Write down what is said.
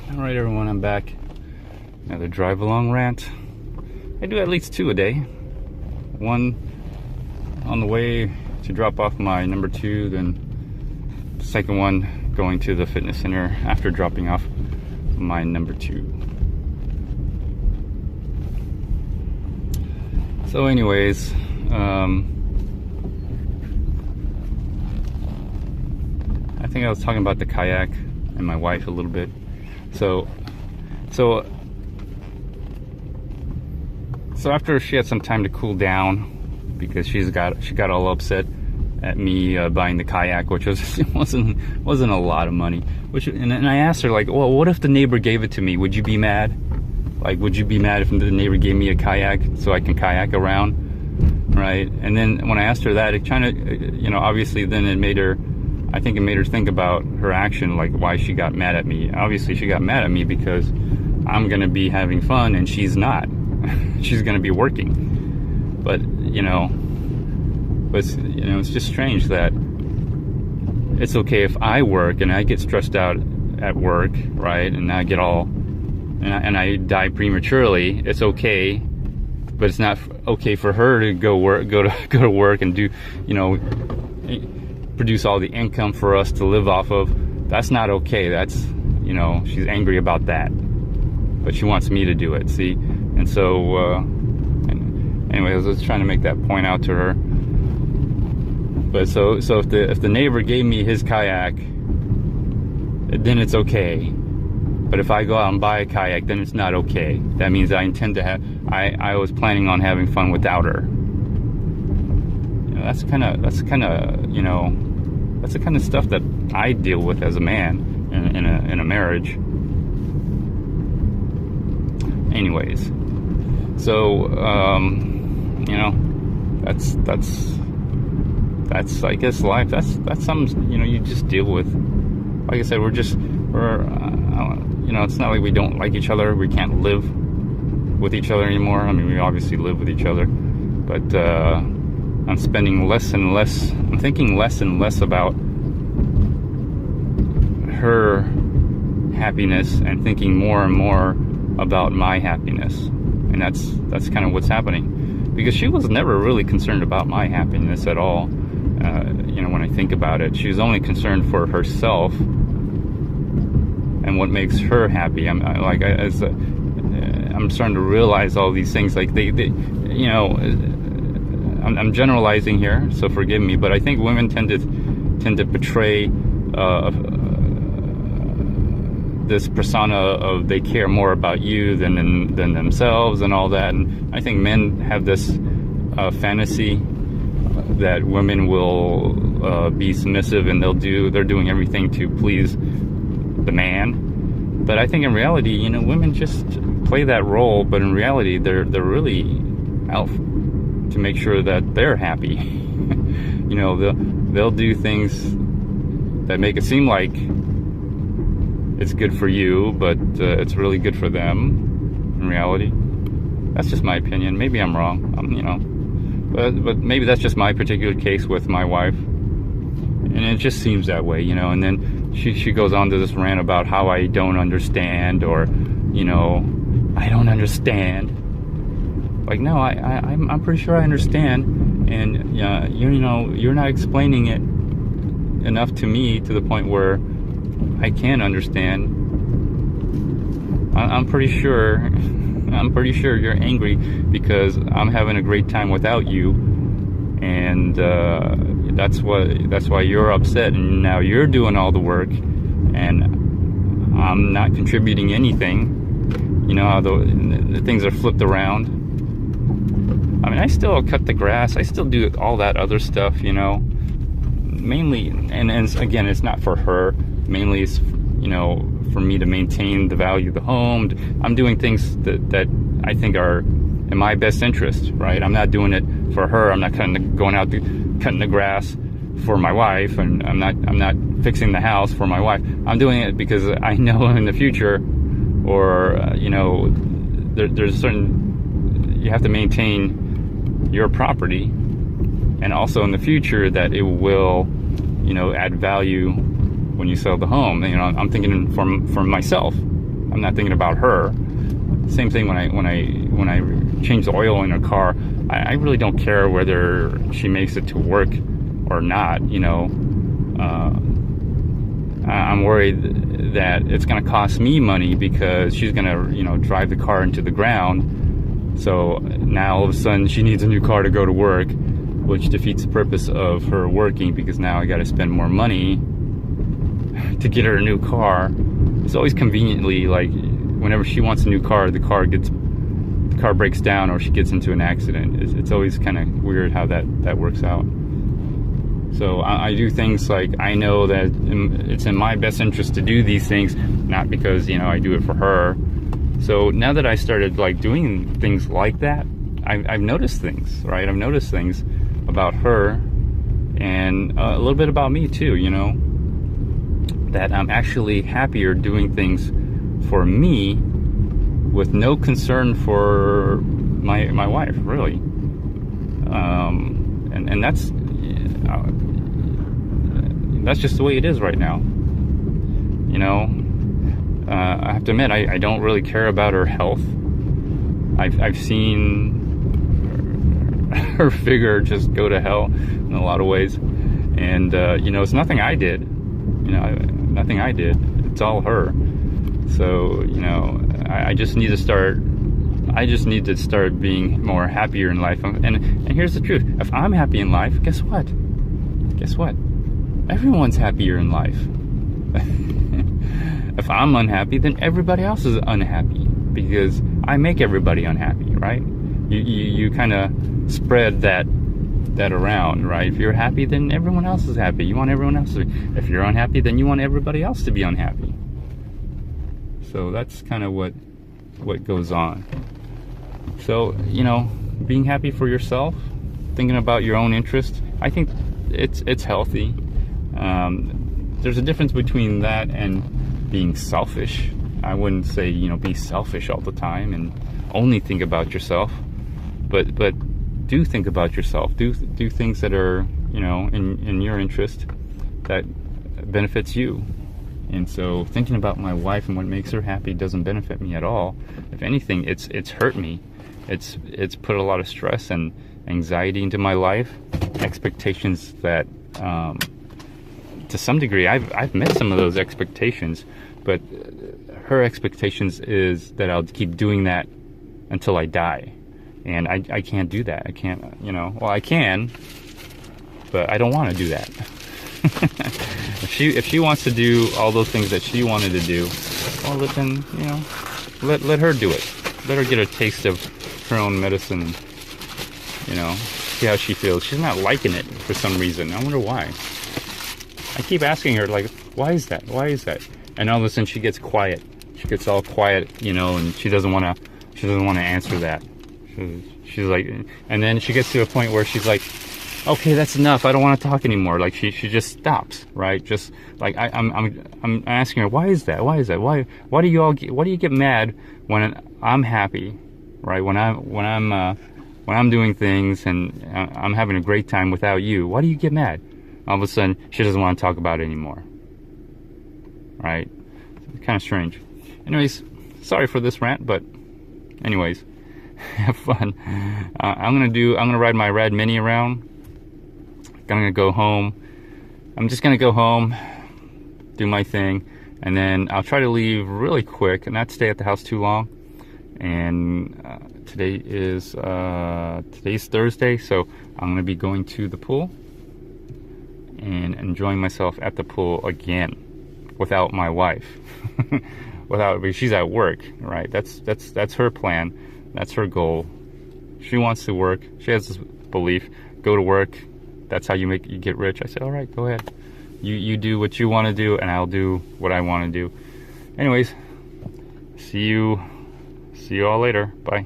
Alright everyone, I'm back. Another drive along rant. I do at least 2 a day. One on the way to drop off my number 2, then the second one going to the fitness center after dropping off my number 2. So anyways, I think I was talking about the kayak and my wife a little bit. So after she had some time to cool down, because she got all upset at me buying the kayak, which wasn't a lot of money. And I asked her, like, well, what if the neighbor gave it to me? Would you be mad? Like, would you be mad if the neighbor gave me a kayak so I can kayak around, right? And then when I asked her that, it kind of, obviously then it made her think about her action, like why she got mad at me. Obviously she got mad at me because I'm gonna be having fun and she's not. She's gonna be working. But it's just strange that it's okay if I work and I get stressed out at work, right? And I get all and I die prematurely. It's okay, but it's not okay for her to go to work and do, produce all the income for us to live off of. That's not okay. That's, she's angry about that, but she wants me to do it, see? And so anyway, I was just trying to make that point out to her. But so if the neighbor gave me his kayak, then it's okay. But if I go out and buy a kayak, then it's not okay. That means I was planning on having fun without her. That's the kind of stuff that I deal with as a man in a marriage. Anyways, so that's I guess life. That's something you just deal with. Like I said, it's not like we don't like each other. We can't live with each other anymore. I mean, we obviously live with each other, but I'm thinking less and less about her happiness and thinking more and more about my happiness. And that's kind of what's happening, because she was never really concerned about my happiness at all. When I think about it, she was only concerned for herself and what makes her happy. I'm starting to realize all these things. Like I'm generalizing here, so forgive me, but I think women tend to portray this persona of they care more about you than themselves and all that. And I think men have this fantasy that women will be submissive and they're doing everything to please the man. But I think in reality, women just play that role, but in reality they're really out to make sure that they're happy. They'll do things that make it seem like it's good for you, but it's really good for them in reality. That's just my opinion. Maybe I'm wrong, but maybe that's just my particular case with my wife, and it just seems that way, And then she goes on to this rant about how I don't understand, or I don't understand. Like, no, I'm pretty sure I understand, and you're not explaining it enough to me to the point where I can understand. I'm pretty sure you're angry because I'm having a great time without you, and that's why you're upset, and now you're doing all the work and I'm not contributing anything. How the things are flipped around. I mean, I still cut the grass, I still do all that other stuff, mainly, and again, it's not for her, mainly it's for me to maintain the value of the home. I'm doing things that I think are in my best interest, right? I'm not doing it for her. I'm not going out cutting the grass for my wife, and I'm not fixing the house for my wife. I'm doing it because I know in the future, or there's certain, you have to maintain your property, and also in the future that it will add value when you sell the home. I'm thinking for myself, I'm not thinking about her. Same thing when I change the oil in her car. I really don't care whether she makes it to work or not. I'm worried that it's going to cost me money because she's going to, drive the car into the ground. So now all of a sudden she needs a new car to go to work, which defeats the purpose of her working, because now I got to spend more money to get her a new car. It's always conveniently, like, whenever she wants a new car, the car breaks down or she gets into an accident. It's always kind of weird how that works out. So I do things like, I know that it's in my best interest to do these things, not because, I do it for her. So now that I started like doing things like that, I've noticed things, right? I've noticed things about her and a little bit about me too, that I'm actually happier doing things for me with no concern for my wife, really. And that's just the way it is right now. I have to admit, I don't really care about her health. I've seen her figure just go to hell in a lot of ways, and it's nothing I did. Nothing I did. It's all her. So I just need to start. I just need to start being more happier in life. And here's the truth: if I'm happy in life, guess what? Everyone's happier in life. If I'm unhappy, then everybody else is unhappy, because I make everybody unhappy, right? You kind of spread that around, right? If you're happy, then everyone else is happy. You want everyone else to be. If you're unhappy, then you want everybody else to be unhappy. So that's kind of what goes on. So, being happy for yourself, thinking about your own interest, I think it's healthy. There's a difference between that and being selfish. I wouldn't say, be selfish all the time and only think about yourself, but do think about yourself. Do things that are, in your interest, that benefits you. And so thinking about my wife and what makes her happy doesn't benefit me at all. If anything, it's hurt me. It's put a lot of stress and anxiety into my life. Expectations that, to some degree, I've met some of those expectations, but her expectations is that I'll keep doing that until I die. And I can't do that. I can't, well, I can, but I don't want to do that. If she wants to do all those things that she wanted to do, well, then, let her do it. Let her get a taste of her own medicine, see how she feels. She's not liking it for some reason. I wonder why. I keep asking her, like, why is that? Why is that? And all of a sudden she gets quiet. She gets all quiet, and she doesn't want to answer that. She's like, and then she gets to a point where she's like, okay, that's enough. I don't want to talk anymore. Like she just stops, right? Just like I'm asking her, why is that? Why is that? Why do you get mad when I'm happy, right? When I'm doing things and I'm having a great time without you, why do you get mad? All of a sudden, she doesn't want to talk about it anymore, right? It's kind of strange. Anyways, sorry for this rant, but anyways, have fun. I'm gonna ride my Rad Mini around. I'm gonna go home. I'm just gonna go home, do my thing, and then I'll try to leave really quick and not stay at the house too long. And today's Thursday, so I'm gonna be going to the pool and enjoying myself at the pool again without my wife. Because she's at work, right? That's her plan. That's her goal. She wants to work. She has this belief, go to work. That's how you get rich. I said, all right, go ahead. You do what you want to do, and I'll do what I want to do. Anyways, see you all later. Bye.